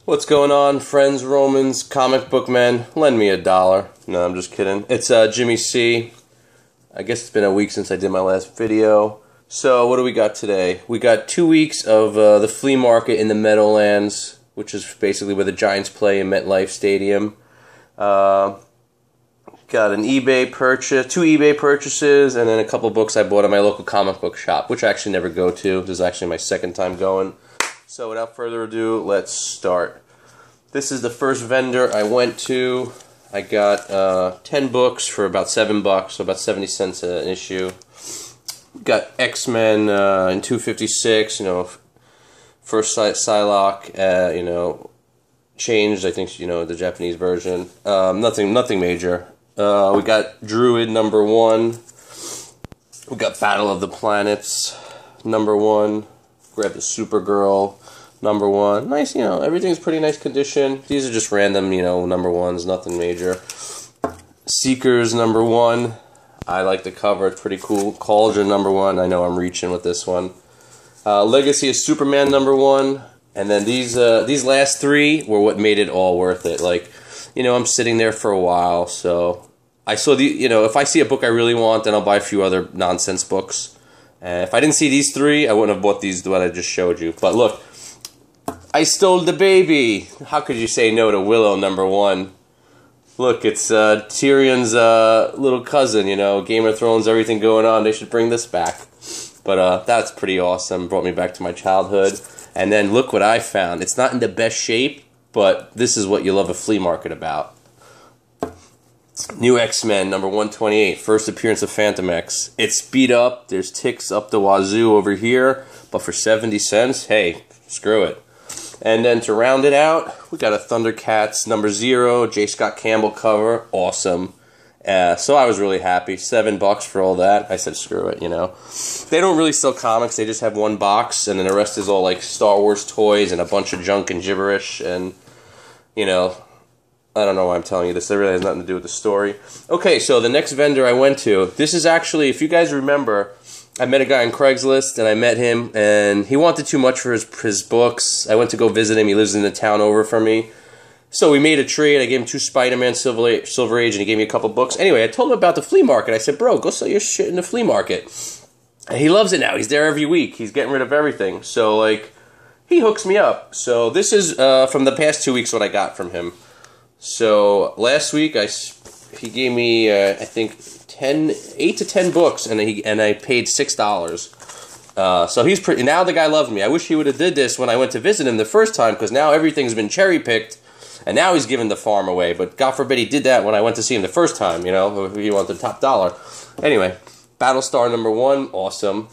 What's going on, friends, Romans, comic book men? Lend me $1. No, I'm just kidding. It's Jimmy C. I guess it's been a week since I did my last video. So what do we got today? We got 2 weeks of the flea market in the Meadowlands, which is basically where the Giants play in MetLife Stadium. Got an eBay purchase, 2 eBay purchases, and then a couple books I bought at my local comic book shop, which I actually never go to. This is actually my second time going. So without further ado, let's start. This is the first vendor I went to. I got 10 books for about $7, so about 70 cents an issue. Got X-Men in 256, first Psylocke, changed, I think, the Japanese version. Nothing major. We got Druid #1. We got Battle of the Planets #1. Grab the Supergirl #1. Nice, everything's pretty nice condition. These are just random, #1s, nothing major. Seekers #1. I like the cover, it's pretty cool. Cauldron #1. I know I'm reaching with this one. Legacy of Superman #1. And then these last 3 were what made it all worth it. Like, I'm sitting there for a while, so I saw if I see a book I really want, then I'll buy a few other nonsense books. If I didn't see these 3, I wouldn't have bought these, what I just showed you. But look, I stole the baby. How could you say no to Willow #1? Look, it's Tyrion's little cousin, Game of Thrones, everything going on. They should bring this back. But that's pretty awesome. Brought me back to my childhood. And then look what I found. It's not in the best shape, but this is what you love a flea market about. New X-Men #128, first appearance of Phantom X. It's beat up, there's ticks up the wazoo over here, but for 70 cents, hey, screw it. And then to round it out, we got a Thundercats #0, J. Scott Campbell cover, awesome. So I was really happy, $7 for all that. I said screw it, They don't really sell comics, they just have one box, and then the rest is all like Star Wars toys and a bunch of junk and gibberish, and, I don't know why I'm telling you this. It really has nothing to do with the story. Okay, so the next vendor I went to, this is actually, if you guys remember, I met a guy on Craigslist, and I met him, and he wanted too much for his books. I went to go visit him. He lives in the town over from me. So we made a trade. I gave him 2 Spider-Man Silver Age, and he gave me a couple books. Anyway, I told him about the flea market. I said, bro, go sell your shit in the flea market. And he loves it now. He's there every week. He's getting rid of everything. So, like, he hooks me up. So this is from the past 2 weeks what I got from him. So last week he gave me I think 8 to 10 books, and I paid $6. So he's pretty. Now the guy loves me. I wish he would have did this when I went to visit him the first time, because now everything's been cherry picked, and now he's giving the farm away. But God forbid he did that when I went to see him the first time. He wanted the top dollar. Anyway, Battlestar #1, awesome.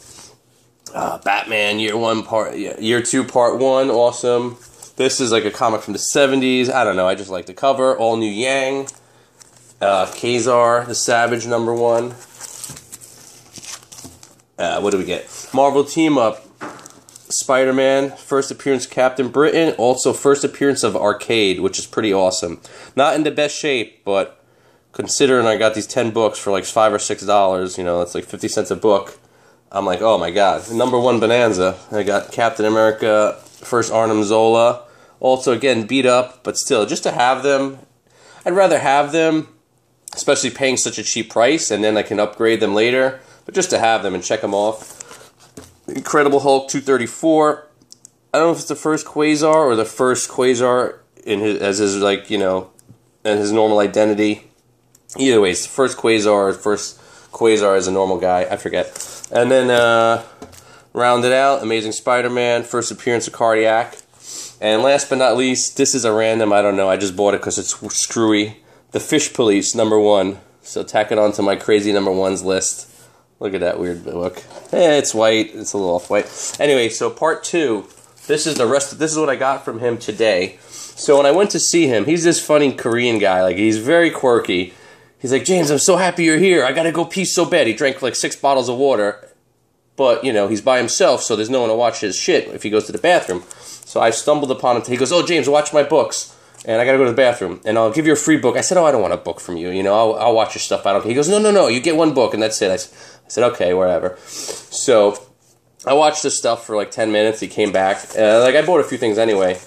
Batman Year 2 Part 1, awesome. This is like a comic from the 70s. I don't know. I just like the cover. All New Yang. Kazar the Savage #1. What do we get? Marvel Team Up. Spider-Man. First appearance Captain Britain. Also first appearance of Arcade, which is pretty awesome. Not in the best shape, but considering I got these 10 books for like $5 or $6, that's like 50 cents a book. I'm like, oh my god. #1 Bonanza. I got Captain America. First Arnim Zola. Also, again, beat up, but still, just to have them, I'd rather have them, especially paying such a cheap price, and then I can upgrade them later, but just to have them and check them off. Incredible Hulk 234. I don't know if it's the first Quasar or the first Quasar in his normal identity. Either way, it's the first Quasar, first Quasar as a normal guy, I forget. And then, round it out, Amazing Spider-Man, first appearance of Cardiac. And last but not least, this is a random, I don't know, I just bought it because it's screwy. The Fish Police #1. So tack it onto my crazy #1s list. Look at that weird book. It's white, it's a little off-white. Anyway, so part 2, this is what I got from him today. So when I went to see him, he's this funny Korean guy, like he's very quirky. He's like, James, I'm so happy you're here. I gotta go pee so bad. He drank like 6 bottles of water. But, he's by himself, so there's no one to watch his shit if he goes to the bathroom. So I stumbled upon him. He goes, oh, James, watch my books. And I got to go to the bathroom. And I'll give you a free book. I said, oh, I don't want a book from you. I'll watch your stuff. I don't care. He goes, no. You get 1 book, and that's it. I said, okay, whatever. So I watched this stuff for like 10 minutes. He came back. I bought a few things anyway.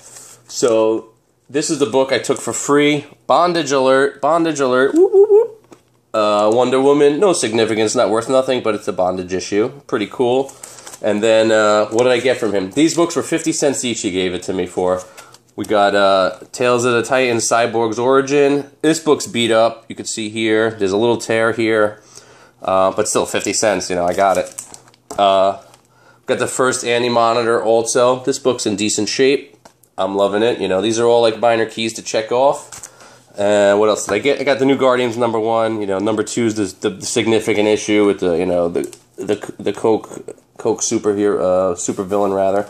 So This is the book I took for free. Bondage alert, bondage alert. Whoop, whoop, whoop. Wonder Woman, no significance, not worth nothing, but it's a bondage issue. Pretty cool. And then, what did I get from him? These books were 50 cents each he gave it to me for. We got Tales of the Titan, Cyborg's Origin. This book's beat up. You can see here. There's a little tear here. But still 50 cents, you know, I got it. Got the first Anti-Monitor also. This book's in decent shape. I'm loving it. You know, these are all like minor keys to check off. What else did I get? I got the new Guardians #1. You know, #2 is the significant issue with the, you know, the Coke super villain rather.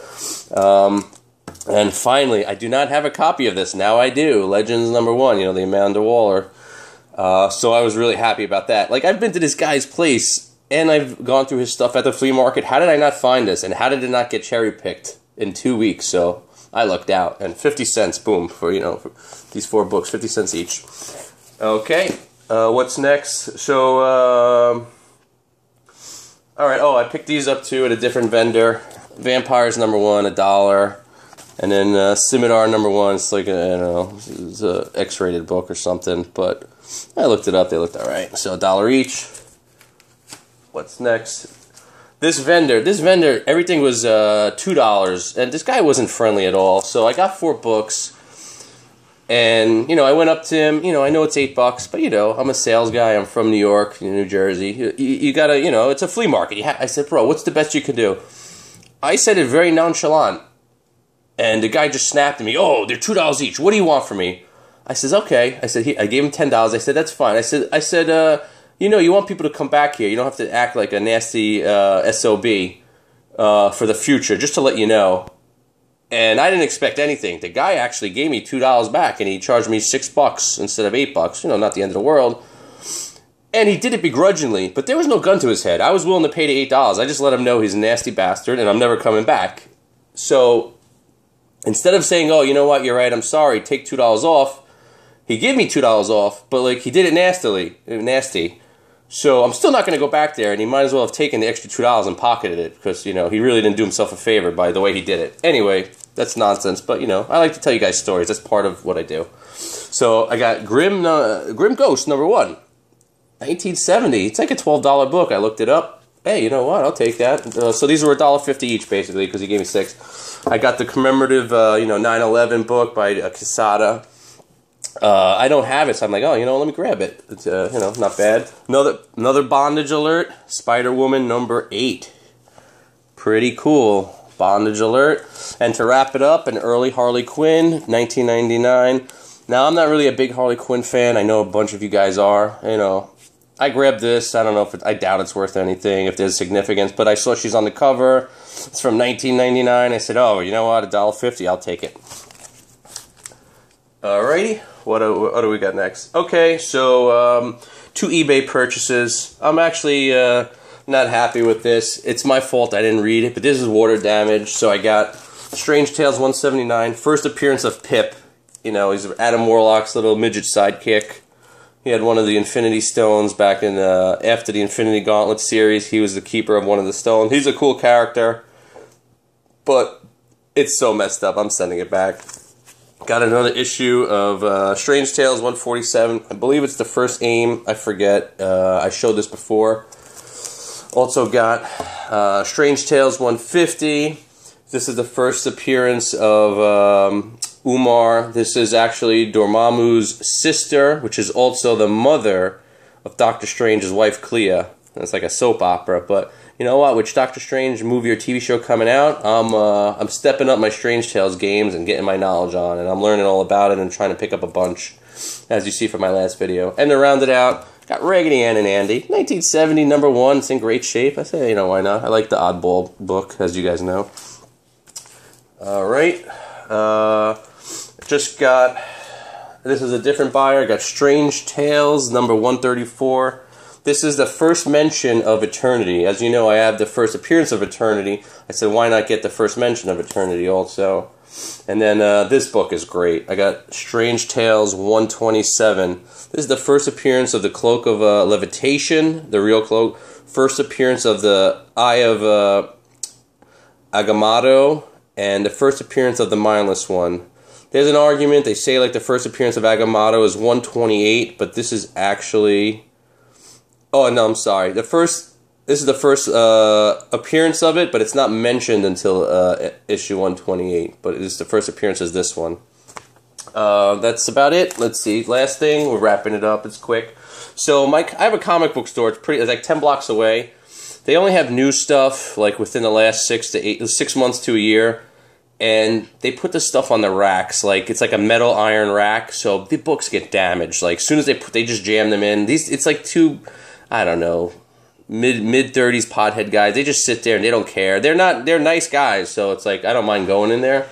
And finally, I do not have a copy of this. Now I do. Legends #1. You know, the Amanda Waller. So I was really happy about that. Like, I've been to this guy's place and I've gone through his stuff at the flea market. How did I not find this? And how did it not get cherry picked in 2 weeks? So I lucked out. And 50 cents, boom, for, you know, for these 4 books, 50 cents each. Okay, what's next? So, alright, oh, I picked these up too at a different vendor. Vampires #1, $1. And then Scimitar #1, it's like, I don't know, it's an X-rated book or something. But I looked it up, they looked alright. So $1 each. What's next? This vendor, everything was $2, and this guy wasn't friendly at all. So I got 4 books, and, you know, I went up to him. You know, I know it's $8, but, you know, I'm a sales guy. I'm from New York, New Jersey. You gotta, you know, it's a flea market. I said, bro, what's the best you can do? I said it very nonchalant, and the guy just snapped at me. Oh, they're $2 each. What do you want from me? I says, okay. I said, I gave him $10. I said, that's fine. I said, you know, you want people to come back here. You don't have to act like a nasty SOB for the future, just to let you know. And I didn't expect anything. The guy actually gave me $2 back, and he charged me $6 instead of $8. You know, not the end of the world. And he did it begrudgingly, but there was no gun to his head. I was willing to pay the $8. I just let him know he's a nasty bastard, and I'm never coming back. So instead of saying, oh, you know what, you're right, I'm sorry, take $2 off, he gave me $2 off, but, like, he did it nasty. So I'm still not going to go back there, and he might as well have taken the extra $2 and pocketed it, because, you know, he really didn't do himself a favor by the way he did it. Anyway, that's nonsense, but, you know, I like to tell you guys stories. That's part of what I do. So I got Grim Ghost #1, 1970. It's like a $12 book. I looked it up. Hey, you know what? I'll take that. So these were $1.50 each, basically, because he gave me 6. I got the commemorative, you know, 9/11 book by Quesada. I don't have it, so I'm like, oh, you know, let me grab it. It's, you know, not bad. Another bondage alert. Spider-Woman #8. Pretty cool. Bondage alert. And to wrap it up, an early Harley Quinn, 1999. Now, I'm not really a big Harley Quinn fan. I know a bunch of you guys are. You know, I grabbed this. I don't know if I doubt it's worth anything, if there's significance, but I saw she's on the cover. It's from 1999. I said, oh, you know what? $1.50. I'll take it. Alrighty. What do we got next? Okay, so 2 eBay purchases. I'm actually not happy with this. It's my fault I didn't read it, but this is water damage. So I got Strange Tales 179. First appearance of Pip. You know, he's Adam Warlock's little midget sidekick. He had one of the Infinity Stones back in after the Infinity Gauntlet series. He was the keeper of one of the stones. He's a cool character, but it's so messed up. I'm sending it back. Got another issue of Strange Tales 147. I believe it's the first AIM. I forget. I showed this before. Also got Strange Tales 150. This is the first appearance of Umar. This is actually Dormammu's sister, which is also the mother of Doctor Strange's wife, Clea. It's like a soap opera, but you know what? With Doctor Strange movie or TV show coming out, I'm stepping up my Strange Tales games and getting my knowledge on, and I'm learning all about it and trying to pick up a bunch, as you see from my last video. And to round it out, got Raggedy Ann and Andy, 1970, #1. It's in great shape. I say, you know, why not? I like the oddball book, as you guys know. All right, just got. This is a different buyer. I got Strange Tales #134. This is the first mention of Eternity. As you know, I have the first appearance of Eternity. I said, why not get the first mention of Eternity also? And then this book is great. I got Strange Tales 127. This is the first appearance of the Cloak of Levitation, the real cloak. First appearance of the Eye of Agamotto, and the first appearance of the Mindless One. There's an argument. They say like the first appearance of Agamotto is 128, but this is actually... Oh, no, I'm sorry. This is the first appearance of it, but it's not mentioned until issue 128. But it's the first appearance is this one. That's about it. Let's see. Last thing, we're wrapping it up. It's quick. So I have a comic book store. It's like 10 blocks away. They only have new stuff like within the last 6 months to a year, and they put the stuff on the racks. Like it's like a metal iron rack, so the books get damaged. Like as soon as they just jam them in. It's like two, I don't know, mid-30s pothead guys. They just sit there and they don't care. They're nice guys, so it's like I don't mind going in there.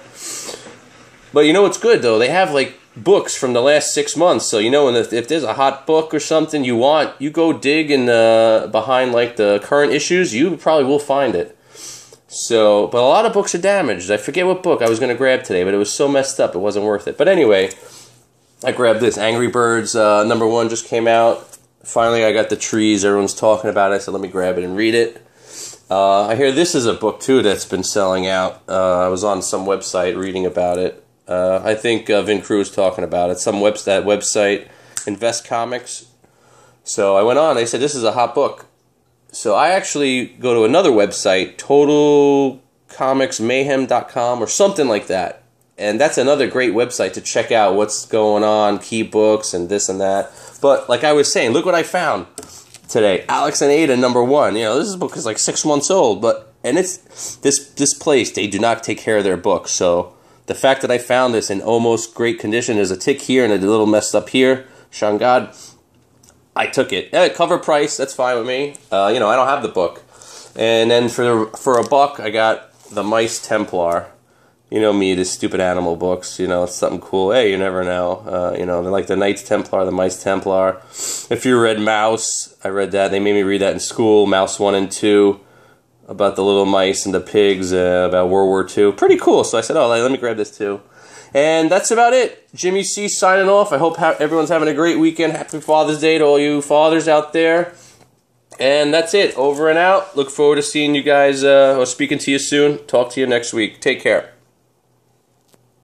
But you know what's good though? They have like books from the last 6 months. So you know, if there's a hot book or something you want, you go dig in behind like the current issues. You probably will find it. So, but a lot of books are damaged. I forget what book I was going to grab today, but it was so messed up it wasn't worth it. But anyway, I grabbed this. Angry Birds #1 just came out. Finally, I got the trees. Everyone's talking about it. So let me grab it and read it. I hear this is a book too that's been selling out. I was on some website reading about it. I think Vin Crew was talking about it. That website, Invest Comics. So I went on. They said this is a hot book. So I actually go to another website, TotalComicsMayhem.com or something like that. And that's another great website to check out what's going on, key books and this and that. But like I was saying, look what I found today. Alex and Ada #1. You know, this book is like 6 months old, and it's this place, they do not take care of their books. So the fact that I found this in almost great condition, there's a tick here and a little messed up here, Sean God, I took it. Cover price, that's fine with me. You know, I don't have the book. And then for $1, I got the Mice Templar. You know me, this stupid animal books. You know, it's something cool. Hey, you never know. You know, they're like the Knights Templar, the Mice Templar. If you read Mouse, I read that. They made me read that in school, Mouse 1 and 2. About the little mice and the pigs, about World War II. Pretty cool. So I said, oh, let me grab this too. And that's about it. Jimmy C signing off. I hope everyone's having a great weekend. Happy Father's Day to all you fathers out there. And that's it. Over and out. Look forward to seeing you guys or speaking to you soon. Talk to you next week. Take care.